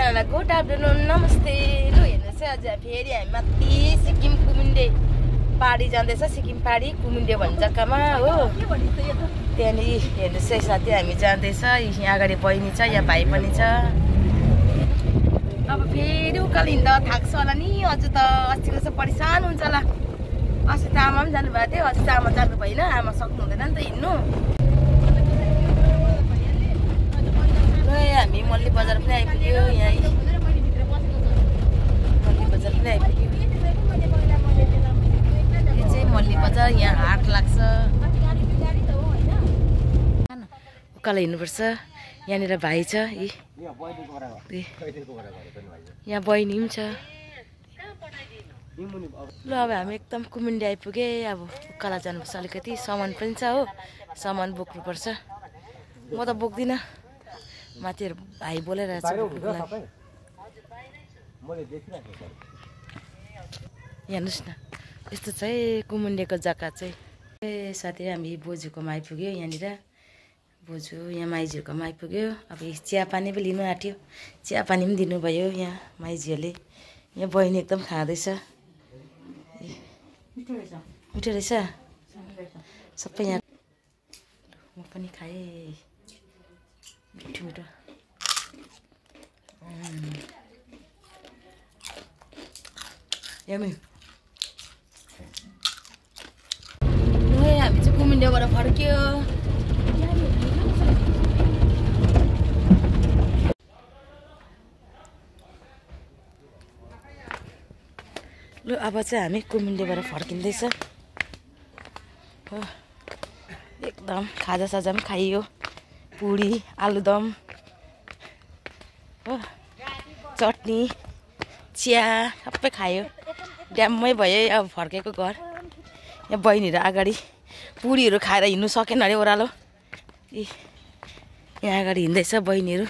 सबैजनालाई good afternoon नमस्ते। लु हेर्नुहोस् है, अझ फेरि हामी माथि सिक्किम कुमुन्डे पाहाडी जाँदैछ। सिक्किम पाहाडी कुमुन्डे भन्ने जग्गामा हो। त्यहाँनिर हेर्नुहोस् है साथी, हामी जाँदैछ। यहाँ अगाडि बहिनी छ, यहाँ भाइ पनि छ। अब फेरि उकालो हिँड्दा थाक्छ होला नि। अझ त अस्तिको चाहिँ परेसान हुन्छ होला। अस्ति त आमा पनि जानुभएको थियो, अझ त आमा जानु भएन। आमा सक्नु हुँदैन नि त हिँड्नु। हामी मल्ली बजार पनि आइपुग्यो। यहाँ मल्ली बजार पनि आइपुग्यो। यो चाहिँ मल्ली बजार, यहाँ हाट लाग्छ। उकालो हिँड्नुपर्छ। यहाँनिर भाइ छ, यहाँ बहिनी पनि छ। ल अब हामी एकदम कुमुन्डे आइपुगे। अब उकालो जानुपर्छ। अलिकति सामान पनि छ हो, सामान बोक्नुपर्छ। म त बोक्दिनँ, माथि भाइ बोलिरहेको छ। हेर्नुहोस् न, यस्तो छ है कुमुन्डेको जग्गा चाहिँ। ए साथी, हामी बोजूकोमा आइपुग्यो। यहाँनिर बोजू यहाँ माइजीहरूकोमा आइपुग्यो। अब चिया पानी पनि लिनु आँट्यो, चिया पानी पनि दिनुभयो यहाँ माइजीहरूले। यहाँ बहिनी एकदम खाँदैछ। मिठो रहेछ सबै। यहाँ म पनि खाएँ, मिठो मिठो। यम्मी। हामी चाहिँ कुमुन्डेबाट फर्क्यो। लु अब चाहिँ हामी कुमुन्डेबाट फर्किँदैछ हो। एकदम खाजासाजा पनि खाइयो, पुरी आलुदम हो, चटनी चिया सबै खायो। ड्याममै भयो अब फर्केको घर। यहाँ बहिनीहरू अगाडि पुरीहरू खाएर हिँड्नु सकेन अरे ओह्रालो। यहाँ अगाडि हिँड्दैछ बहिनीहरू।